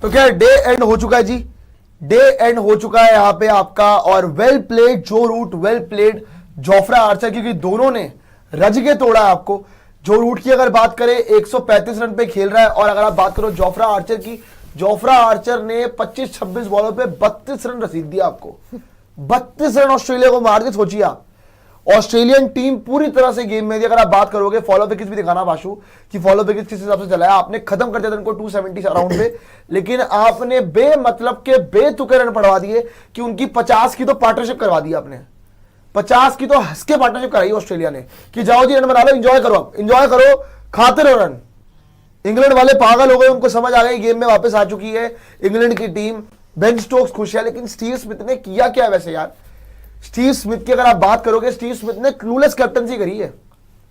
तो क्या day and हो चुका है जी, डे एंड हो चुका है यहाँ पे आपका। और well played Joe Root, well played Jofra Archer, क्योंकि दोनों ने रज के तोड़ा है आपको। जो रूट की अगर बात करें 135 रन पे खेल रहा है, और अगर आप बात करो जोफ्रा आर्चर की, जोफ्रा आर्चर ने 25-26 बॉलों पे 32 रन रसीद दिया आपको। 32 रन ऑस्ट्रेलिया को मार के, सोचिए आप। ऑस्ट्रेलियन टीम पूरी तरह से गेम में थी। अगर आप बात करोगे फॉलो विकेट्स भी दिखाना बाशु कि फॉलो विकेट्स किस हिसाब से चलाया, आपने खत्म कर दिया था इनको 270 अराउंड पे, लेकिन आपने बेमतलब के बेतुके रन पड़वा दिए कि उनकी 50 की तो पार्टनरशिप करवा दी आपने। 50 की तो हंस के पार्टनरशिप कराई ऑस्ट्रेलिया ने कि जाओ जी रन बना लो, एंजॉय करो, आप एंजॉय करो, खाते रहो रन। इंग्लैंड वाले पागल हो गए, उनको समझ आ गई गेम में वापस आ चुकी है इंग्लैंड की टीम। बेन स्टोक्स खुश है, लेकिन स्टीव स्मिथ ने किया क्या वैसे यार? स्टीव स्मिथ की अगर आप बात करोगे, स्टीव स्मिथ ने क्लूलेस कैप्टनसी करी है,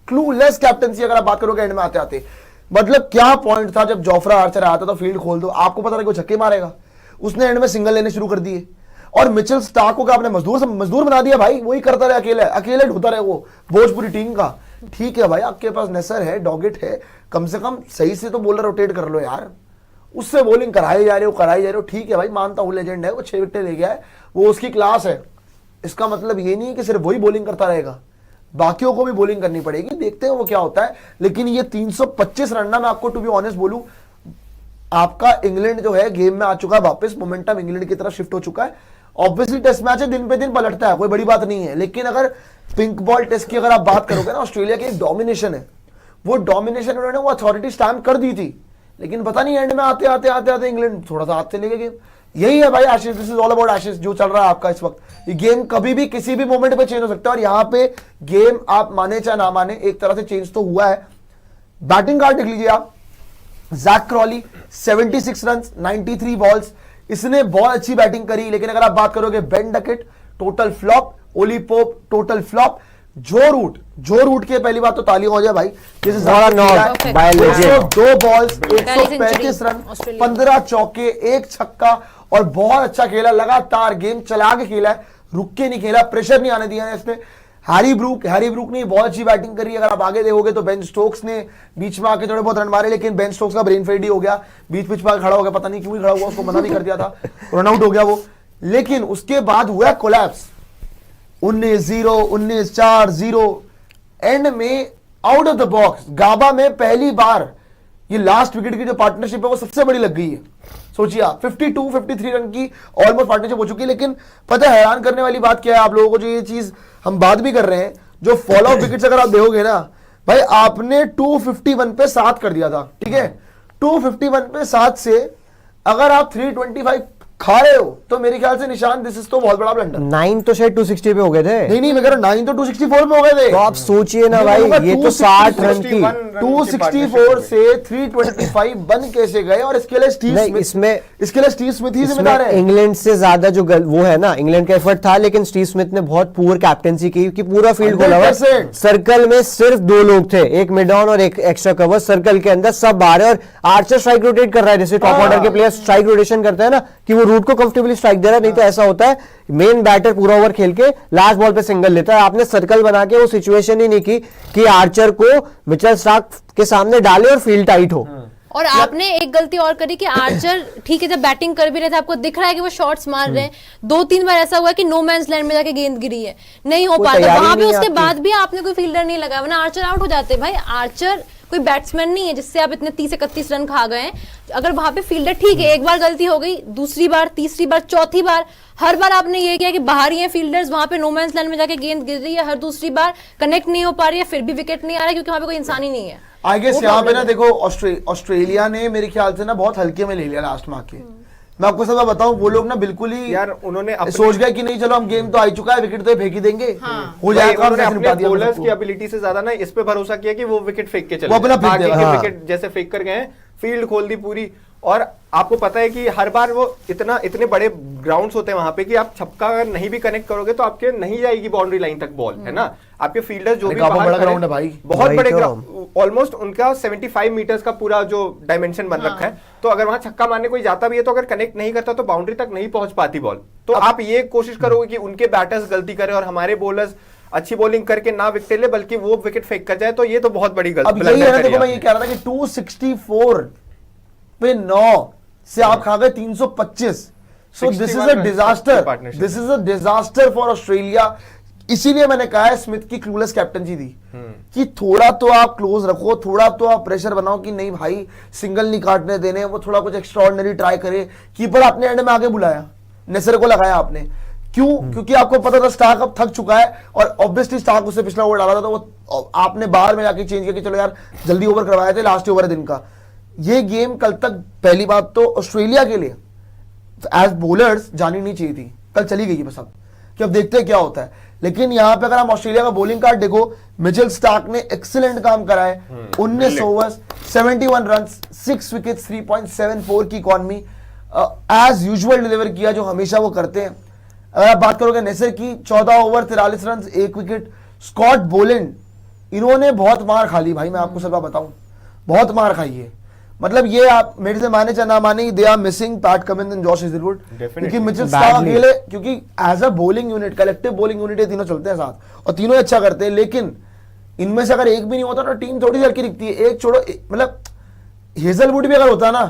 क्लूलेस कैप्टनसी अगर आप बात करोगे एंड में आते आते। मतलब क्या पॉइंट था जब जोफ्रा आर्चर आता तो फील्ड खोल दो, आपको पता नहीं वो छक्के मारेगा, उसने एंड में सिंगल लेने शुरू कर दिए। और मिचेल स्टार्क को आपने मजदूर बना दिया भाई, वही करता रहे, अकेले ढूंढता रहे वो बोझ पूरी टीम का। ठीक है भाई, आपके पास नेसर है, डॉगेट है, कम से कम सही से तो बॉलर रोटेट कर लो यार, उससे बॉलिंग कराई जा रहे हो, ठीक है भाई, मानता हूं लेजेंड है वो, 6 विकेट ले गया है, वो उसकी क्लास है। इसका मतलब ये नहीं है कि सिर्फ वही बॉलिंग करता रहेगा, बाकियों को भी बॉलिंग करनी पड़ेगी, देखते हैं वो क्या होता है। लेकिन ये 325 रन ना, मैं आपको टू बी ऑनेस्ट बोलूं, आपका इंग्लैंड जो है गेम में आ चुका है वापस, मोमेंटम इंग्लैंड की तरफ शिफ्ट हो चुका है। ऑब्वियसली टेस्ट मैच है, दिन पे दिन पलटता है, कोई बड़ी बात नहीं है। लेकिन अगर पिंक बॉल टेस्ट की अगर आप बात करोगे ना, ऑस्ट्रेलिया की डोमिनेशन है, वो डोमिनेशन उन्होंने वो अथॉरिटी स्टैम्प कर दी थी, लेकिन पता नहीं एंड में आते आते इंग्लैंड थोड़ा सा हाथ से ले गए गेम। यही है भाई आशीष, दिस इज ऑल अबाउट आशीष, जो चल रहा है आपका इस वक्त। ये गेम कभी भी किसी भी मोमेंट पे चेंज हो सकता है, और यहाँ पे गेम आप माने चाहे ना माने एक तरह से चेंज तो हुआ है। बैटिंग कार्ड देख लीजिए आप, जैक क्रॉली 76 रन 93 बॉल्स, इसने बहुत अच्छी बैटिंग करी। लेकिन अगर आप बात करोगे Ben Duckett total flop, Ollie Pope total flop, जो रूट के पहली बात तो तालियां हो जाए भाई, 102 बॉल्स 135 रन 15 चौके 1 छक्का, और बहुत अच्छा खेला, लगातार गेम चला के खेला है, रुक के नहीं खेला, प्रेशर नहीं आने दिया है इसने। हैरी ब्रूक ने बहुत अच्छी बैटिंग करी। अगर आप आगे देखोगे तो बेन स्टोक्स ने बीच में आके थोड़े बहुत रन मारे, लेकिन बेन स्टोक्स का ब्रेन फेड ही हो गया, बीच में खड़ा हो गया, पता नहीं क्यों ही खड़ा हुआ, उसको मना भी कर दिया था, रन आउट हो गया वो। लेकिन उसके बाद हुआ कोलैप्स, 19-0 19-4-0, एंड में आउट ऑफ द बॉक्स गाबा में पहली बार ये लास्ट विकेट की जो पार्टनरशिप है वो सबसे बड़ी लग गई है। सोचिए आप, 52-53 रन की ऑलमोस्ट पार्टनरशिप हो चुकी है। लेकिन पता है हैरान करने वाली बात क्या है आप लोगों को, जो ये चीज हम बात भी कर रहे हैं, जो फॉलो ऑफ विकेट्स अगर आप देखोगे ना भाई, आपने 251 पे 7 कर दिया था, ठीक है, 251 पे 7 से अगर आप 325 खा रहे हो तो मेरे ख्याल से निशान दिस इज तो बहुत बड़ा ब्लंडर। 9 तो शायद 260 पे हो गए थे। नहीं मैं कह रहा 9 तो 264 पे हो गए थे। तो आप सोचिए ना भाई, ये तो 60 रन की 264 से 325 बन कैसे गए, और इसके लिए स्टीव स्मिथ ही जिम्मेदार है। इंग्लैंड से ज्यादा जो वो है ना, इंग्लैंड का एफर्ट था, लेकिन स्टीव स्मिथ ने बहुत पुअर कैप्टेंसी की कि पूरा फील्ड खोला हुआ, सर्कल में सिर्फ 2 लोग थे, एक मिड ऑन और एक एक्स्ट्रा कवर, सर्कल के अंदर सब बाहर है, और आर्चर स्ट्राइक रोटेट कर रहा है, जैसे टॉप ऑर्डर के प्लेयर स्ट्राइक रोटेशन करते हैं ना, कि वो रूट को कंफर्टेबली स्ट्राइक दे रहा है। नहीं तो ऐसा होता है मेन बैटर पूरा ओवर खेल के लास्ट बॉल पे सिंगल लेता है। आपने सर्कल बना के वो सिचुएशन ही नहीं की कि आर्चर को मिचेल स्टार्क के सामने डाले और फील्ड टाइट हो। और आपने एक गलती और करी कि आर्चर ठीक है जब बैटिंग कर भी रहे थे, आपको दिख रहा है कि वो शॉट्स मार रहे हैं, 2-3 बार ऐसा हुआ कि नो मैंस लैंड में जाके गेंद गिरी है, नहीं हो पाता वहां पे, उसके बाद भी आपने कोई फील्डर नहीं लगाया, वरना आर्चर आउट हो जाते। भाई आर्चर कोई बैट्समैन नहीं है जिससे आप इतने 30-31 रन खा गए हैं। अगर वहां पे फील्डर ठीक है, एक बार गलती हो गई, दूसरी बार, तीसरी बार, चौथी बार, हर बार आपने ये किया कि बाहर ही है फील्डर्स, वहां पे नो मैंस लैंड में जाके गेंद गिर रही है, हर दूसरी बार कनेक्ट नहीं हो पा रही है, फिर भी विकेट नहीं आ रहा है क्योंकि वहां पे कोई इंसान ही नहीं है। आई गेस यहाँ पे ना देखो, ऑस्ट्रेलिया ने मेरे ख्याल से ना बहुत हल्के में ले लिया लास्ट में आके। मैं आपको सब बताऊं, वो लोग ना बिल्कुल ही यार उन्होंने सोच गया कि नहीं चलो हम गेम तो आ चुका है, विकेट तो फेंक ही देंगे, हो जाएगा। अपने बॉलर्स की एबिलिटी से ज्यादा ना इस पे भरोसा किया कि वो विकेट फेंक के चले, वो अपना फेंक देगा, विकेट जैसे फेंक कर गए, फील्ड खोल दी पूरी। और आपको पता है कि हर बार वो इतने बड़े ग्राउंड्स होते हैं वहां पे कि आप छक्का अगर नहीं भी कनेक्ट करोगे तो आपके नहीं जाएगी बाउंड्री लाइन तक बॉल, है ना। आपके फील्डर्स जो भी बड़ा ग्राउंड है भाई, बहुत बड़े ग्राउंड, ऑलमोस्ट उनका 75 मीटर्स का पूरा जो डायमेंशन बन रखा है, तो अगर वहां छक्का मारने कोई जाता भी है तो अगर कनेक्ट नहीं करता तो बाउंड्री तक नहीं पहुंच पाती बॉल। तो आप ये कोशिश करोगे कि उनके बैटर्स गलती करें और हमारे बॉलर्स अच्छी बॉलिंग करके ना विकेट ले, बल्कि वो विकेट फेंक कर जाए, तो ये तो बहुत बड़ी गलती। अब यही है ना, देखो मैं ये कह रहा था कि 264 पे 9 से आप खा गए 325। So this is a disaster, this is a disaster for Australia. इसीलिए मैंने कहा है स्मिथ की क्लूलेस कैप्टनसी दी कि थोड़ा तो आप क्लोज रखो, थोड़ा तो आप प्रेशर बनाओ कि नहीं भाई सिंगल नहीं काटने देने, वो थोड़ा कुछ एक्स्ट्राऑर्डिनरी ट्राई करे। कीपर आपने एंड में आगे बुलाया, नेसर को लगाया आपने, क्यों? क्योंकि आपको पता था स्टार्क अब थक चुका है और ऑब्वियसली स्टार्क उससे पिछला ओवर डाला था, तो वो आपने बाहर में जाके चेंज किया कि चलो यार जल्दी ओवर करवाए थे, लास्ट ओवर है दिन का। ये गेम कल तक पहली बात तो ऑस्ट्रेलिया के लिए एज बॉलर्स जानी नहीं चाहिए थी, कल चली गई बस। अब कि अब देखते हैं क्या होता है। लेकिन यहां पे अगर हम ऑस्ट्रेलिया का बॉलिंग कार्ड देखो, मिचेल स्टार्क ने एक्सीलेंट काम करा है, 19 ओवर्स 71 रन 6 विकेट्स 3.74 की इकॉनमी, एज यूजुअल डिलीवर किया जो हमेशा वो करते हैं। अगर आप बात करोगे नेसर की 14 over 43 run 1 wicket. Scott Boland, इन्होंने बहुत मार खा ली भाई, मैं आपको सब बताऊं, बहुत मार खाई है। मतलब ये आप मेरे से माने चाहे ना माने, they are missing Pat Cummins and Josh Hazlewood, क्योंकि मिचेल स्टार्क अकेले, क्योंकि as a bowling unit, collective bowling unit ये तीनों चलते हैं साथ और तीनों अच्छा करते हैं। लेकिन इनमें से अगर एक भी नहीं होता तो टीम थोड़ी सी हल्की दिखती है। एक छोड़ो, मतलब हेजलवुड भी अगर होता ना,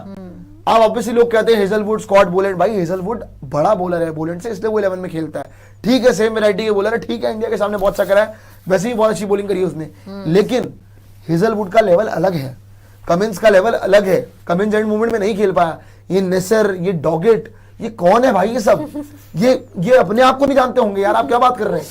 आप ऑब्वियसली लोग कहते हैं हेजलवुड स्कॉट बोलैंड, भाई हेजलवुड बड़ा बॉलर है बोलैंड से, इसलिए वो 11 में खेलता है। ठीक है, सेम वैरायटी के बॉलर है, ठीक है, इंडिया के सामने बहुत अच्छा करा है, वैसे ही बहुत अच्छी बॉलिंग करी है उसने। लेकिन हेजलवुड का लेवल अलग है, कमिंस का लेवल अलग है। कमिंस एंड मूवमेंट में नहीं खेल पाया। ये नेसर, ये डॉगेट, ये कौन है भाई? ये सब ये अपने आप को नहीं जानते होंगे यार, आप क्या बात कर रहे हैं?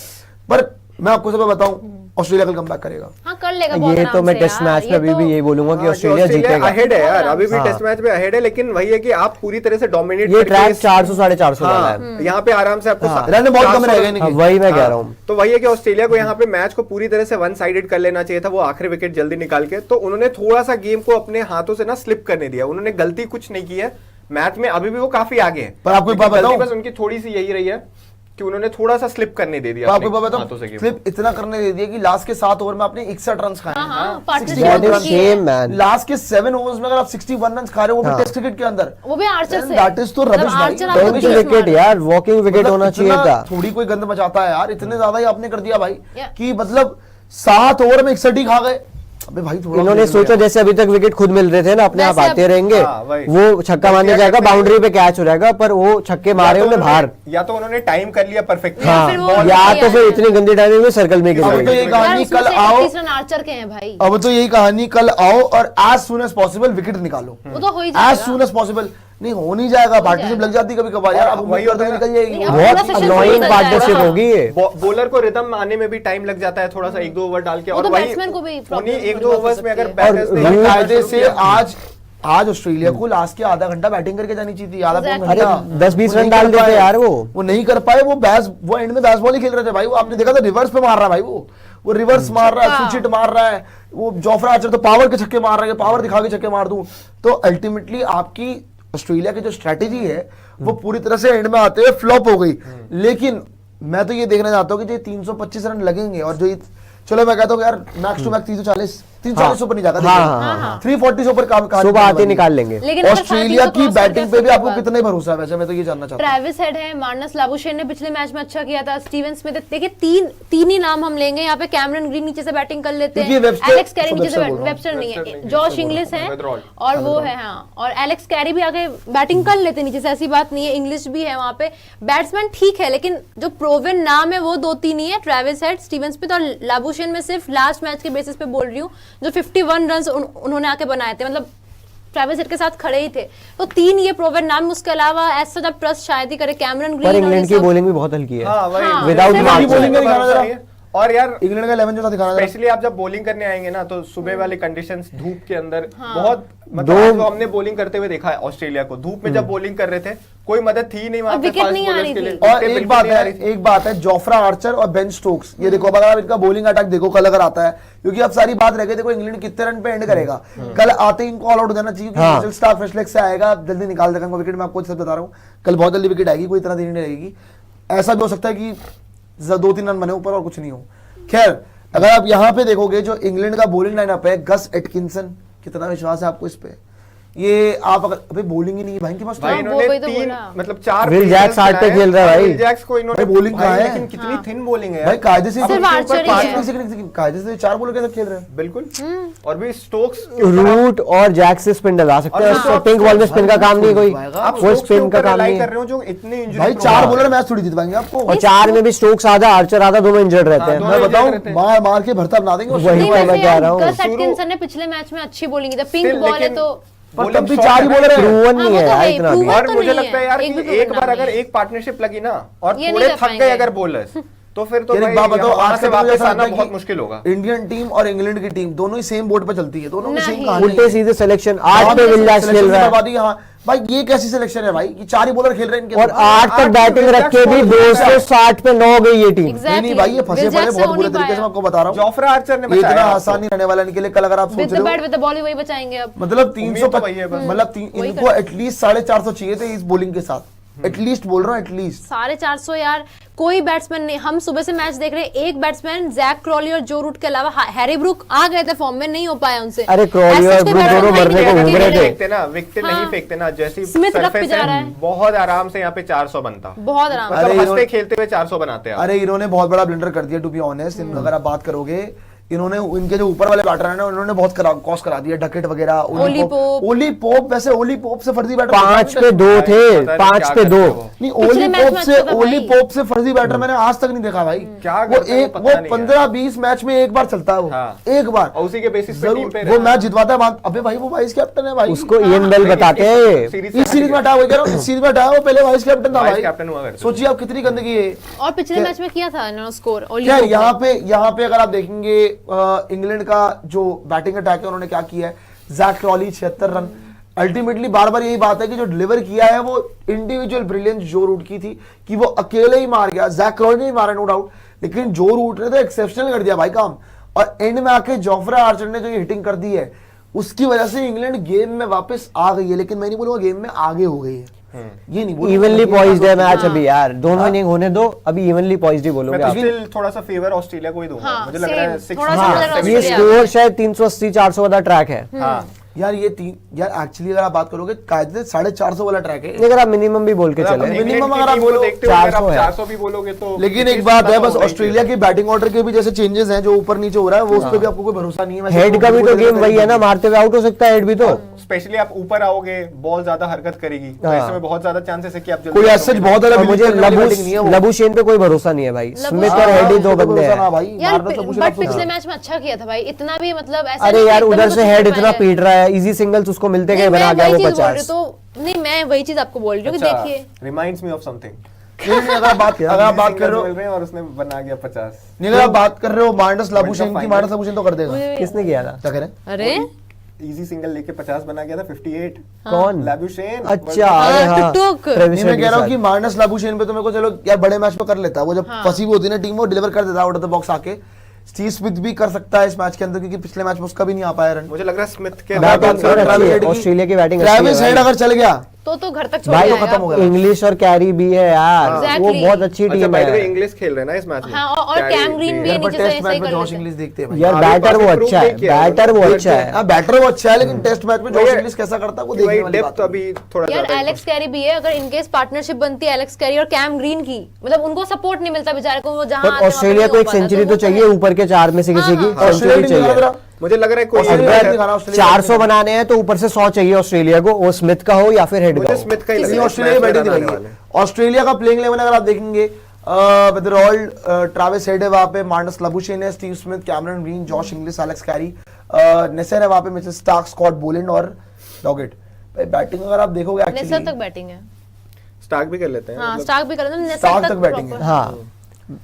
पर मैं आपको सब बताऊं, ऑस्ट्रेलिया कल कमबैक करेगा। हाँ, कर लेगा बहुत ये आराम तो मैं से टेस्ट यार, मैच ये में अभी तो- भी यही बोलूंगा कि ऑस्ट्रेलिया जीतेगा। अहेड है यार, अभी भी हाँ। टेस्ट मैच में अहेड है, लेकिन वही है कि आप पूरी तरह से डोमिनेट ये ट्रैक 400 450 वाला है, यहाँ पे आराम से आपको रन बहुत कम रहेगा इनके। हाँ, वही मैं कह रहा हूँ। तो वही है कि ऑस्ट्रेलिया को यहाँ पे मैच को पूरी तरह से वन साइडेड कर लेना चाहिए था, वो आखिरी विकेट जल्दी निकाल के। तो उन्होंने थोड़ा सा गेम को अपने हाथों से ना स्लिप करने दिया, उन्होंने गलती कुछ नहीं की है मैच में, अभी भी वो काफी आगे है। पर आपको एक बात गलती बताऊं? बस उनकी थोड़ी सी यही रही है कि उन्होंने थोड़ा सा स्लिप करने दे दिया, तो आपको अपने पता हाथों से है गेम। स्लिप इतना करने दे दिया कि लास्ट के 7 ओवर में आपने 61 रन खाए हैं। हाँ, partnership 61 That is अच्छी है। shame, man. लास्ट के 7 ओवर्स में अगर आप 61 रन खा रहे हो, वो भी हाँ। टेस्ट क्रिकेट के अंदर, वो भी आर्चर से। दैट इज तो मतलब रबिश भाई। आर्चर आपको Rubbish बीच है। मार विकेट रहा है। यार, वॉकिंग विकेट मतलब होना चाहिए इतना था। थोड़ी कोई गंद मचाता है यार, इतने ज्यादा ही आपने कर दिया भाई Yeah. कि मतलब 7 ओवर में 61 ही खा गए। अबे भाई थोड़ा इन्होंने तो सोचा जैसे अभी तक विकेट खुद मिल रहे थे ना, अपने आप वैसे आते अब- रहेंगे, हाँ, वही। वो छक्का मारने जाएगा, बाउंड्री पे कैच हो जाएगा, पर वो छक्के मारे उन्हें बाहर। या तो उन्होंने टाइम कर लिया परफेक्टली, हाँ, फिर वो या तो फिर यार। इतनी गंदी टाइमिंग में सर्कल में गिर अब तो गई। ये यार, कहानी उसमें कल से आओ, 31 रन आर्चर के हैं भाई। अब तो यही कहानी कल आओ और as soon as possible wicket निकालो। वो तो हो ही एज जाएगा। सुन एज पॉसिबल नहीं हो नहीं जाएगा, पार्टनरशिप लग जाती कभी कभार यार, अब वही वही होता है निकल ना। जाएगी। नहीं, अब बहुत पूरा session अनोइंग निकल पार्टनरशिप जाएगा। होगी ये। बॉलर को रिदम आने में भी टाइम लग जाता है थोड़ा सा, 1-2 ओवर डाल के। वो और तो वही batsman को भी problem उन्हीं 1-2 हो ओवर्स में अगर सकती है। बैटर्स और ने कायदे से आज ऑस्ट्रेलिया को लास्ट के आधा घंटा बैटिंग करके जानी चाहिए थी, आधा पौन Exactly. घंटा। अरे 10-20 वो नहीं रन डाल कर देते पाए। यार वो नहीं कर पाए। वो एंड में बैस बॉल ही खेल रहे थे भाई, वो आपने देखा था रिवर्स पे मार रहा है भाई, वो रिवर्स मार रहा है, स्विच हिट मार रहा है। वो जोफ्रा आर्चर तो पावर के छक्के मार रहा है, पावर दिखा के छक्के मार दूं। तो अल्टीमेटली आपकी ऑस्ट्रेलिया की जो स्ट्रेटेजी है वो पूरी तरह से एंड में आते हुए फ्लॉप हो गई। लेकिन मैं तो ये देखना चाहता हूँ कि जो 325 रन लगेंगे और जो चलो मैं कहता हूँ यार मैक्स टू मैक्स 340 ऊपर नहीं जाता, हाँ, 340 से ऊपर काम सुबह आते निकाल लेंगे। लेकिन अगर ऑस्ट्रेलिया 350 की क्रॉस बैटिंग पे भी करके आपको उसके कितना ही भरोसा है? वैसे मैं तो ये जानना चाहता हूँ। ट्रेविस हेड है, मार्नस लाबुशेन ने पिछले मैच में अच्छा किया था, स्टीवन स्मिथ। देखिए तीन ही नाम हम लेंगे यहाँ पे। कैमरन ग्रीन नीचे से बैटिंग कर लेते हैं, क्योंकि वेबस्टर- एलेक्स कैरी नीचे से वेबस्टर बोल रहा हूँ। वेबस्टर नहीं वेबस्टर है, नहीं, जॉश इंग्लिश है Withdrawal। और वो है, हाँ, और एलेक्स कैरी भी आगे बैटिंग कर लेते हैं नीचे से, ऐसी बात नहीं है। इंग्लिश भी है वहाँ पे। बैट्समैन ठीक है, लेकिन जो प्रोवन नाम है वो 2-3 ही है, ट्रेविस हेड, स्टीवन स्मिथ और लाबुशेन में सिर्फ लास्ट मैच के बेसिस पे बोल रही हूँ, जो 51 रन उन्होंने आके बनाए थे, मतलब ट्रेविस हेड के साथ खड़े ही थे। तो 3 ये प्रोवन नाम, उसके अलावा ऐसा जब ट्रस्ट शायद ही करे कैमरन ग्रीन। पर इंग्लैंड की बॉलिंग भी बहुत हल्की है, हाँ, वही। हाँ, विदाउट सिर्फ मार्क बॉलिंग का दिखाना जरा। और यार इंग्लैंड का 11 जो था दिखाना जरा। स्पेशली आप जब बॉलिंग करने आएंगे ना, तो सुबह वाले कंडीशंस धूप के अंदर बहुत, मतलब दो- आज जो हमने बॉलिंग करते हुए देखा है ऑस्ट्रेलिया को, धूप में जब बॉलिंग कर रहे थे कोई मदद थी नहीं वहां और पे विकेट फास्ट नहीं आ बॉलर्स रही के लिए। थी। और विकेट एक बिल्कुल बात नहीं आ रही थी। है, एक बात है, जोफ्रा आर्चर और बेन स्टोक्स, ये देखो अगर आप इनका बॉलिंग अटैक देखो कल अगर आता है, क्योंकि अब सारी बात रह गई, देखो इंग्लैंड कितने रन पे एंड करेगा। कल आते ही इनको ऑल आउट हो जाना चाहिए, हाँ। क्योंकि स्टार फ्रेश लेग से आएगा, जल्दी निकाल देगा विकेट। मैं आपको सब बता रहा हूँ, कल बहुत जल्दी विकेट आएगी, कोई इतना देरी नहीं रहेगी। ऐसा भी हो सकता है कि 2-3 रन बने ऊपर और कुछ नहीं हो। खैर, अगर आप यहाँ पे देखोगे जो इंग्लैंड का बॉलिंग लाइनअप है, गस एटकिंसन, कितना विश्वास है आपको इस पे ये आप अगर अबे बॉलिंग ही नहीं है भाई इनके पास भाई हाँ, इन्होंने वही तो 3 बोला। मतलब 4 विल जैक्स 8 पे खेल रहा है भाई। विल जैक्स को इन्होंने भाई bowling कहाँ है? लेकिन कितनी थिन बॉलिंग है भाई कायदे से सिर्फ आर्चर ही है। कायदे से 4 बॉलर के साथ खेल रहे हैं। बिल्कुल। हम्म। और भी स्टोक्स रूट और जैक से स्पिन डला सकते हैं, और पिंक बॉल में स्पिन का काम नहीं कोई, आप वो स्टोक्स के स्पिन का ऊपर काम rely नहीं कर है। रहे हो जो इतनी इंजरी भाई 4 बॉलर मैच थोड़ी जितवाएंगे आपको। और 4 में भी स्टोक्स आधा, आर्चर आधा, दोनों इंजर्ड रहते हैं। दोनों मैं injured बताऊं रहते हैं। मार मार के भरता बना देंगे वही नहीं, तो मैं वैसे कह यार, रहा हूँ। गस एटकिंसन ने पिछले मैच में अच्छी बॉलिंग की थी, पिंक Still, बॉल है लेकिन तो पर bowling तब भी shot 4 ही है। बॉलर है। प्रूवन हाँ, नहीं वो है तो यार है ही, इतना proven भी। और तो मुझे नहीं लगता है है, यार एक भी कि proven एक बार नहीं अगर है। एक पार्टनरशिप लगी ना और ये थोड़े नहीं कर थक गए पाएंगे। अगर बॉलर्स तो फिर तो यार एक भाई बात बताओ, वहां आज से का वापस ऐसा आना लगता है बहुत कि मुश्किल होगा। इंडियन टीम और इंग्लैंड की टीम दोनों ही सेम बोर्ड पर चलती है, दोनों की सेम नहीं। कहानी उल्टे है। सीधे सिलेक्शन, हाँ, 8 पे विल जैक्स selection खेल की रहा है बर्बादी, हाँ भाई ये कैसी सिलेक्शन है भाई कि 4 ही बॉलर खेल रहे हैं इनके और साथ। 8 तक बैटिंग रख के भी 260 पे 9 गई ये टीम। नहीं नहीं भाई ये फंसे पड़े बहुत बुरे तरीके से, मैं आपको बता रहा हूँ। जोफ्रा आर्चर ने ये इतना बचाया आसान नहीं रहने वाला इनके लिए। कल अगर आप विद सोच द रहे बैट हो विद द बॉल ही वही बचाएंगे अब। मतलब उम्मीद 300 तो वही है बस। मतलब वही इनको एटलीस्ट 450 चाहिए थे इस बॉलिंग के साथ, एटलीस्ट बोल रहा हूँ एटलीस्ट। 450 यार, कोई बैट्समैन नहीं। हम सुबह से मैच देख रहे हैं, एक बैट्समैन जैक क्रॉली और जो रूट के अलावा हैरी ब्रूक आ गए थे फॉर्म में, नहीं हो पाया उनसे। अरे क्रॉली और ब्रूक दोनों मरने को घूम रहे थे। फेंकते ना, विकेट नहीं हाँ। फेंकते ना, जैसी स्मिथ रख पे सरफेस जा रहा है है। बहुत आराम से यहाँ पे 400 बनता। बहुत आराम से। अरे मतलब हंसते इन्होंने- खेलते हुए 400 बनाते हैं। अरे इन्होंने बहुत बड़ा ब्लंडर कर दिया टू बी ऑनेस्ट। अगर आप बात करोगे इन्होंने इनके जो ऊपर वाले बैटर है ना उन्होंने बहुत कॉस्ट करा दिया, डकेट वगैरह, ओली पोप। वैसे ओली पोप से फर्जी बैटर 5 पे 2 थे, 5 पे 2। नहीं पिछले ओली मैच पोप में से अच्छा था ओली भाई। पोप से फर्जी बैटर मैंने आज तक नहीं देखा भाई। क्या वो करता है एक वो वो पता नहीं है। 15-20 मैच में एक बार चलता है वो, हाँ। एक बार और उसी के बेसिस पे टीम जरूर पे वो मैच जितवाता है। अबे भाई वो वाइस कैप्टन है भाई, उसको इयन बेल बताते हैं। इस सीरीज में हटाया, वो कह रहा हूं, इस सीरीज में हटाया, वो पहले वाइस कैप्टन था वाइस भाई। कैप्टन हुआ करते थे। सोचिए आप कितनी गंदगी है। और पिछले मैच में किया था इन्होंने स्कोर। क्या यहाँ पे अगर आप देखेंगे इंग्लैंड का जो बैटिंग अटैक है उन्होंने क्या किया है, जैक क्रॉली 76 रन। अल्टीमेटली बार बार यही बात है कि जो डिलीवर किया है वो इंडिविजुअल ब्रिलियंस जो रूट की थी कि वो अकेले ही मार गया। जैक क्रॉली ने ही मारा नो डाउट, लेकिन जो रूट ने तो एक्सेप्शनल कर दिया भाई काम। और एंड में आके जोफ्रा आर्चर ने जो ये हिटिंग कर दी है उसकी वजह से इंग्लैंड गेम में वापस आ गई है, लेकिन मैं नहीं बोलूंगा गेम में आगे हो गई है, ये नहीं बोलूंगा। इवनली पॉइज्ड है मैच अभी यार, दोनों इनिंग होने दो, अभी इवनली पॉइज्ड ही बोलोगे मैं आप। तो स्टिल थोड़ा सा फेवर ऑस्ट्रेलिया को ही दूंगा। हाँ, मुझे लग रहा है same, थोड़ा सा मुझे लग रहा है ये ऑस्ट्रेलिया। स्कोर शायद 380-400 वाला ट्रैक है। हाँ यार ये यार एक्चुअली अगर आप बात करोगे कायदे 450 वाला ट्रैक है, अगर आप मिनिमम भी बोल के चले, मिनिमम अगर आप बोलो 400 है। 400 भी बोलोगे तो लेकिन एक बात है बस ऑस्ट्रेलिया की बैटिंग ऑर्डर के भी जैसे चेंजेस हैं जो ऊपर नीचे हो रहा है वो उस पर भी आपको कोई भरोसा नहीं है। हेड का भी तो गेम वही है ना, मारते हुए आउट हो सकता है हेड भी तो। स्पेशली आप ऊपर आओगे बॉल ज्यादा हरकत करेगी तो हाँ। ऐसे में बहुत ज्यादा चांसेस है कि आप जल्दी कोई ऐसा बहुत और ज्यादा मुझे लबू शेन पे कोई भरोसा नहीं है भाई, स्मिथ और हेड ही दो बंदे हैं। यार बट पिछले मैच में अच्छा किया था भाई, इतना भी मतलब ऐसा अरे नहीं यार कि एकदम उधर कुछ से नहीं हेड कर इतना पाए। पीट रहा है, इजी सिंगल्स उसको मिलते नहीं, गए, बना मैं गया वही वो चीज बोल रही हूँ 50। तो नहीं, मैं वही चीज आपको बोल रही हूँ कि देखिए रिमाइंड्स मी ऑफ समथिंग। अगर आप बात कर रहे हो मिल रहे हैं और उसने बना गया 50। नहीं अगर आप बात कर रहे हो मार्नस लाबुशेन की, मार्नस लाबुशेन तो कर देगा। किसने किया था? क्या करें अरे इजी सिंगल लेके 50 बना गया था 58। कौन? लाबुशेन। अच्छा हाँ, अरे हाँ, टुक-टुक। ट्रेविस नहीं मैं हेड कह के रहा हूँ कि साथ। मार्नस लाबुशेन पे तो मेरे को चलो यार बड़े मैच में कर लेता है वो, जब फंसी हुई होती है ना टीम वो डिलीवर कर देता है आउट ऑफ द बॉक्स आके। स्टीव स्मिथ भी कर सकता है इस मैच के अंदर क्योंकि पिछले मैच में उसका भी नहीं आ पाया रन। मुझे लग रहा है स्मिथ के बैटिंग और अच्छी है, ऑस्ट्रेलिया की बैटिंग अच्छी ट्रेविस हेड है अगर चल गया तो घर तक छोड़ भाई, जाएगा खत्म हो आपको। गया। इंग्लिश और कैरी भी है यार, वो Exactly. बहुत अच्छी अच्छा टीम बाय द वे है इंग्लिश खेल रहे हैं ना इस मैच में। हाँ, और कैम ग्रीन भी है यार पर नीचे से टेस्ट ऐसा मैच ही में कर जॉश लेते इंग्लिश देखते हैं भाई। यार। अभी बैटर वो पास improve अच्छा है, नहीं किया है बैटर वो उन्होंने। अच्छा है। हाँ बैटर वो अच्छा है लेकिन टेस्ट मैच में जॉश वही- इंग्लिश कैसा करता है वो वही देखने वाली डेप्थ बात है। अभी थोड़ा यार ज्यादा एलेक्स कैरी भी है, अगर इनकेस पार्टनरशिप बनती है एलेक्स कैरी और कैम ग्रीन की, मतलब उनको सपोर्ट नहीं मिलता बेचारे को, वो जहां पर आते हैं वहाँ पे ऑस्ट्रेलिया नहीं को हो एक पाता, सेंचुरी तो वो चाहिए, ऊपर के 4 में से किसी की ऑस्ट्रेलिया सेंचुरी टीम दिखा चाहिए। जरा। मुझे लग रहा है कोई ऑस्ट्रेलिया अगर दिखाना, ऑस्ट्रेलिया 400 बनाने हैं तो ऊपर से 100 चाहिए ऑस्ट्रेलिया को, वो स्मिथ का हो या फिर हेड का मुझे हो। स्मिथ का ही लग नहीं रहा है ऑस्ट्रेलिया मैच में बैटिंग रन आने दिखाई वाले। है। ऑस्ट्रेलिया का प्लेइंग 11 अगर आप देखेंगे विदरॉल ट्रेविस हेड है वहां पे, मार्नस लाबुशेन है, Steve Smith, Cameron Green, Josh Inglis, Alex Carey, Neser है वहां पे, मिचेल स्टार्क, स्कॉट बोलैंड और डॉगेट। भाई बैटिंग अगर आप देखोगे नेसर तक एक्चुअली बैटिंग है। स्टार्क भी कर लेते हैं हाँ मतलब स्टार्क भी कर लेते हैं, नेसर स्टार्क तक तक बैटिंग है। proper। हाँ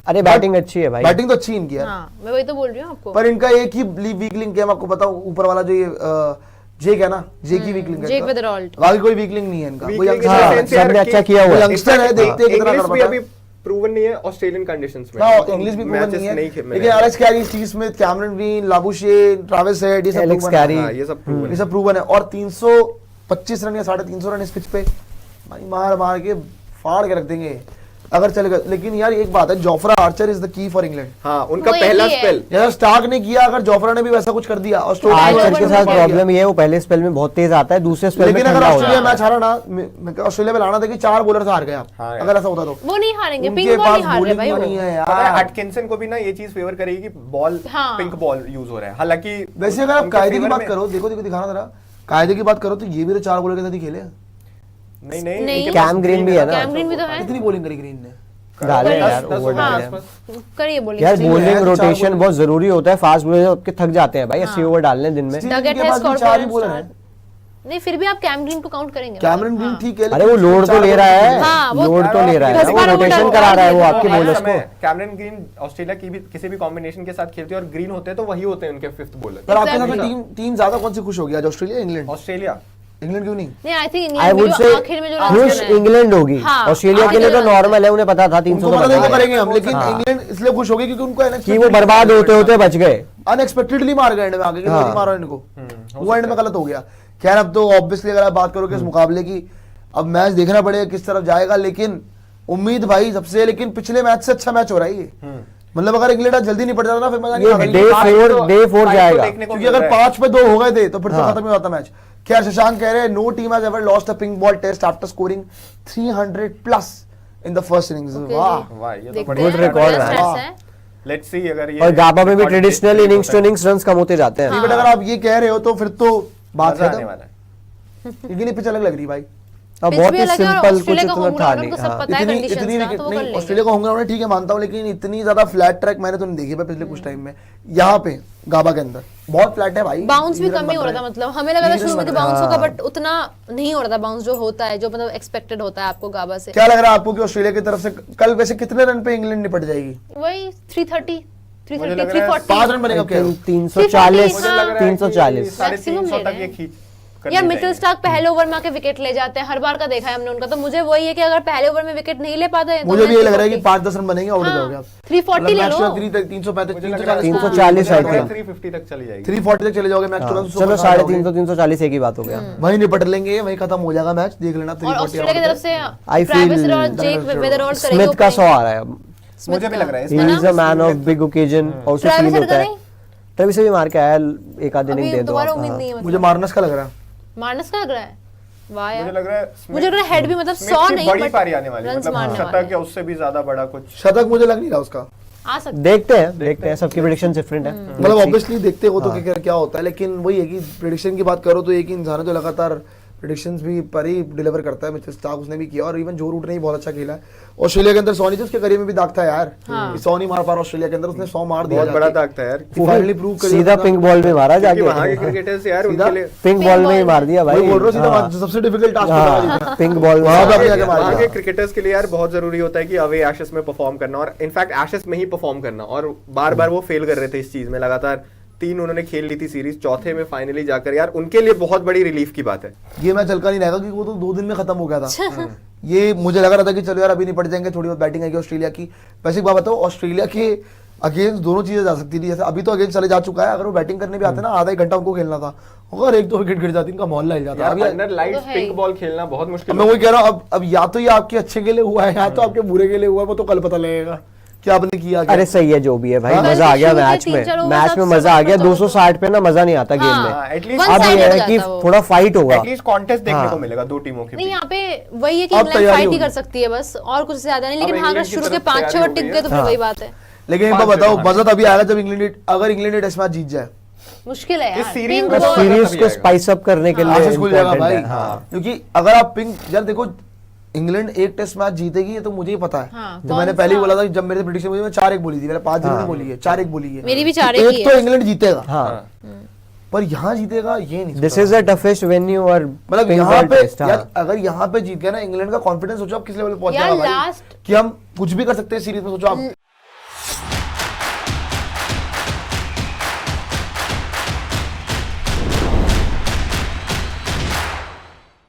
अरे बैटिंग अच्छी है भाई। बैटिंग तो अच्छी इनकी है हाँ मैं वही तो बोल रही हूँ आपको। पर इनका एक ही वीक लिंक है, मैं आपको बताऊं, ऊपर वाला जो ये जेक है ना, जेक की वीक लिंक है जेक इनका। विदरॉल्ट। बाकी कोई वीक लिंक नहीं है इनका। Weak वो link in the youngster- sense सबने यार अच्छा कि- किया हुआ है। youngster है, देखते हैं कितना इंग्लिश कर भी पाता अभी है। प्रूवन नहीं है ऑस्ट्रेलियन कंडीशंस में। ना तो इंग्लिश भी प्रूवन matches नहीं है, मिले लेकिन हैं। Alex Carey, Steve Smith, Cameron green, Labuschagne, Travis head, ये सब एलेक्स proven है। कैरी। हाँ, ये सब proven ये है। सब प्रूवन है। और 325 रन या 350 रन इस पिच पे भाई मार मार के फाड़ के रख देंगे। अगर चलेगा। लेकिन यार एक बात है, Jofra Archer is the key for England. हाँ, उनका वो पहला यही है। स्पेल यार स्टार्क ने किया, अगर जोफ्रा ने भी वैसा कुछ कर दिया आर्चर ऑस्ट्रेलिया के साथ प्रॉब्लम ये है, वो पहले स्पेल में बहुत तेज आता है, दूसरे स्पेल में लेकिन अगर ठंडा हो ऑस्ट्रेलिया जाता है। मैच हारा ना, मैं ऑस्ट्रेलिया में लाना था कि 4 बॉलर से हार गया। हाँ यार। अगर ऐसा होता तो वो नहीं हारेंगे, उनके पिंक बॉल पास नहीं हार रहे bowling भाई नहीं वो। है पता है, यार। एटकिंसन को भी ना ये चीज फेवर करेगी कि बॉल हाँ। पिंक बॉल यूज हो रहा है, हालांकि वैसे अगर आप उनके कायदे की फेवर बात में- करो, देखो दिखाना जरा, कायदे की बात करो तो ये भी तो 4 बॉलर के साथ ही खेले हैं। नहीं नहीं नहीं। इनके पास कैम ग्रीन भी है ना। कैम ग्रीन भी तो है। कितनी बॉलिंग करी ग्रीन ने? डाले हैं यार, 10 ओवर डाले हैं। आसपास। करिए बोलिए। यार है, बॉलिंग तो 4 रोटेशन bowler- बहुत जरूरी होता है, फास्ट बॉलर आपके थक जाते हैं भाई, 80 ओवर डालने दिन में। स्टीव Nugget के है, पास भी 4 ही Scorpion बॉलर Star। हैं। नहीं फिर भी आप कैम ग्रीन को काउंट करेंगे। कैमरन ग्रीन ठीक है, अरे वो लेकिन लोड तो 4 ले रहा है, हाँ, वो लोड तो ले रहा है ना, 10-12 वो रोटेशन ओवर करा रहा है वो डाल आपके दिया। बॉलर्स को। कैमरन ग्रीन ऑस्ट्रेलिया की भी किसी भी कॉम्बिनेशन के साथ खेलते हैं और ग्रीन होते हैं तो वही होते हैं उनके फिफ्थ बॉलर। पर आपके साथ Exactly. टीम ज्यादा कौन सी खुश हो गया, आज ऑस्ट्रेलिया इंग्लैंड? ऑस्ट्रेलिया इंग्लैंड क्यों नहीं? नहीं आई थिंक आई इंग्लैंड में वुड जो से आखिर में जो खुश run है। इंग्लैंड होगी, हाँ, ऑस्ट्रेलिया के लिए तो आखिर में नॉर्मल है, उन्हें पता था 300 उनको तो पता नहीं वो बना करेंगे देंगे। हम, लेकिन हाँ। इंग्लैंड इसलिए खुश हो गई क्योंकि उनको कि वो बर्बाद होते होते बच गए। अनएक्सपेक्टेडली मार गए एंड में आगे, कि हाँ। नहीं मारा इनको, वो एंड में गलत हो गया। खैर अब तो ऑब्वियसली अगर आप बात करोगे इस मुकाबले की, अब मैच देखना पड़ेगा किस तरफ जाएगा, लेकिन उम्मीद भाई सबसे, लेकिन पिछले मैच से अच्छा मैच हो रहा है ये। मतलब अगर इंग्लैंड आज जल्दी निपट जाता ना, फिर मजा नहीं ये आता। डे 4 जाएगा, क्योंकि अगर 5 पे 2 हो गए थे तो फिर तो खत्म ही होता मैच। खैर शशांक कह रहे हैं no team has ever lost a pink ball test after scoring 300 plus in the first innings. Okay, वाह, वाह, ये तो देखते बढ़िया हैं, Good record बढ़िया है। stats है। लेट्स सी अगर ये और गाबा में भी record ट्रेडिशनल break इनिंग्स होता टू है। इनिंग्स रन्स कम होते जाते हैं। बट अगर आप ये कह रहे हो तो फिर तो बात मजा आने खत्म, वाला है। क्योंकि नहीं पिच अलग लग रही भाई। अब पिच बहुत भी ही अलग है और सिंपल, कुछ ऑस्ट्रेलिया का इतना होम था ग्राउंड नहीं। उनको सब हाँ। पता है इतनी कंडीशंस इतनी का, विकेट तो वो कर नहीं, लेंगे। ऑस्ट्रेलिया का होम ग्राउंड है ठीक है मानता हूँ, लेकिन इतनी ज्यादा फ्लैट ट्रैक मैंने तो नहीं देखी है पिछले कुछ टाइम में। यहाँ पे गाबा के अंदर बहुत फ्लैट है भाई, बाउंस भी ईरन कम ही बन हो रहा रहे था, हैं। मतलब हमें लगा था ईरन शुरू में बन कि रहे हैं। बाउंस होगा, हाँ। बट उतना नहीं हो रहा था बाउंस जो होता है, जो मतलब एक्सपेक्टेड होता है आपको गाबा से। क्या लग रहा है आपको कि ऑस्ट्रेलिया की तरफ से कल वैसे कितने रन पे इंग्लैंड निपट जाएगी? वही 330 मुझे लग रहा है 340 5 रन बनेगा क्या? 340 मुझे लग रहा है कि 340 Maximum 350 ले तक रहे ये हैं। खींच कर यार ले मिचेल जाएंगे। स्टार्क पहले ओवर में आके विकेट ले जाते हैं, हर बार का देखा है हमने उनका, तो मुझे वही है कि अगर पहले ओवर में विकेट नहीं ले पाते हैं तो मुझे भी ये लग रहा है कि 340 5-10 रन बनेंगे, आउट हो हाँ, जाओगे आप। 340 ले लो। 335 मुझे लग रहा है 340 आई थिंक। 350 तक चली जाएगी। 340 तक चले जाओगे मैच तुरंत। चलो 350 340 एक ही बात हो गया। वहीं निपट लेंगे, वहीं खत्म हो जाएगा मैच, देख लेना। और 340 ऑस्ट्रेलिया की तरफ से I ट्रेविस feel- और जेक वेदरहोल्ड करेंगे स्मिथ का 100 आ रहा है अब। मुझे भी लग रहा है he is a man of big occasion, और उसे ट्रेविस फील होता है। नहीं? ट्रेविस से भी मार के आया, एक आध इनिंग अभी दे दो दोबारा आप। उम्मीद हाँ। नहीं है, मुझे मतलब मार्नस का लग रहा है। मार्नस का लग रहा है। वाह मुझे यार, लग रहा है मुझे लग रहा है हेड भी मतलब स्मिथ 100 की नहीं बड़ी बट पारी आने वाली है, रन्स मतलब मारने शतक वाले या उससे भी ज्यादा बड़ा कुछ। शतक मुझे लग नहीं रहा उसका। आ सकते देखते हैं सबकी प्रेडिक्शन डिफरेंट है। मतलब ऑब्वियसली देखते हो तो क्या होता है, लेकिन वही है कि प्रेडिक्शन की बात करो तो एक ही इंसान है जो लगातार प्रेडिक्शंस भी पर ही डिलीवर करता है। मिचेल स्टार्क उसने भी किया, और इवन जो रूट ने भी बहुत अच्छा खेला है। ऑस्ट्रेलिया के अंदर 100 नहीं थे, उसके करियर में भी दाग था यार, 100 नहीं मार पा रहा ऑस्ट्रेलिया के अंदर, उसने 100 मार दिया। बहुत बड़ा दाग था यार। फाइनली प्रूव कर सीधा पिंक बॉल में मारा क्योंकि वहां के जाके, क्रिकेटर्स यार सीधा उनके लिए पिंक बॉल में ही मार दिया भाई। वही बोल रहा हूँ, सीधा हाँ, सबसे डिफिकल्ट टास्क होता है हाँ, पिंक बॉल वहाँ पे में। अपने आगे मार वहाँ दिया। के क्रिकेटर्स के लिए यार बहुत जरूरी होता है कि अवे एशेस में परफॉर्म करना, और इनफैक्ट एशेस में ही परफॉर्म करना, और बार बार वो फेल कर रहे थे इस चीज में। लगातार 3 उन्होंने खेल ली थी सीरीज, चौथे में फाइनली जाकर यार उनके लिए बहुत बड़ी रिलीफ की बात है। ये मैच हल्का नहीं रहेगा क्योंकि वो तो 2 दिन में खत्म हो गया था। ये मुझे लग रहा था कि चलो यार अभी निपट जाएंगे, थोड़ी बहुत बैटिंग आएगी ऑस्ट्रेलिया की। वैसे एक बात बताओ, ऑस्ट्रेलिया के अगेंस्ट दोनों चीजें जा सकती थी, जैसे अभी तो अगेंस्ट चले जा चुका है, अगर वो बैटिंग करने भी आते ना, आधा 1 घंटा उनको खेलना था, अगर 1-2 विकेट गिर जाती इनका मोहल्ला हिल जाता। यार अभी अंडर लाइट तो है ही। पिंक बॉल खेलना बहुत मुश्किल मैं वही कह रहा हूँ, अब या तो ये आपके अच्छे के लिए हुआ है, या तो आपके बुरे के लिए हुआ है, वो तो कल पता लगेगा क्या आपने किया क्या। अरे सही है जो भी है भाई, हाँ। मजा आ गया शुरू के मैच 3-4 में, ओवर मैच में सब मजा आ गया। सब 260 पे ना मजा नहीं आता गेम हाँ। में। हाँ, at least- One अब sided ये हो है कि जाता वो। थोड़ा फाइट होगा। एटलीस्ट कॉन्टेस्ट देखने हाँ। को मिलेगा दो टीमों के नहीं, बीच। यहाँ पे वही है कि अब इंग्लैंड तैयारी फाइट ही होगी। कर सकती है बस, और कुछ ज्यादा नहीं। लेकिन अब हाँ अगर इंग्लैंड की शुरू के तरफ 5-6 तैयारी ओवर टिक हो गए तो गई फिर है। वही बात है। लेकिन एक बात पांच बताओ, विकेट मजा तभी आएगा जब अगर इंग्लैंड टेस्ट मैच जीत जाए, मुश्किल है इस यार। सीरीज Pink में ball- सीरीज सीरीज को स्पाइस अप करने के लिए आशीष खुल जाएगा important भाई। है। हाँ। क्योंकि अगर आप पिंक, यार देखो इंग्लैंड एक टेस्ट मैच जीतेगी, ये तो मुझे ही पता है। हाँ, तो मैंने कौन पहले ही सा? बोला था कि जब मेरे प्रेडिक्शन मुझे, मैं 4-1 बोली थी, मैंने 5 हाँ। बोली है, 4-1 बोली है। मेरी भी 4-1 एक ही तो है। इंग्लैंड जीतेगा, हाँ, पर यहाँ जीतेगा ये नहीं दिस सोचा। इज द टफेस्ट वेन्यू और मतलब यहाँ पे टेस्ट। यार अगर यहाँ पे जीत गया ना इंग्लैंड का कॉन्फिडेंस, सोचो आप किस लेवल पे पहुंच यार जाएगा भाई, लास्ट कि हम कुछ भी कर सकते हैं सीरीज में। सोचो आप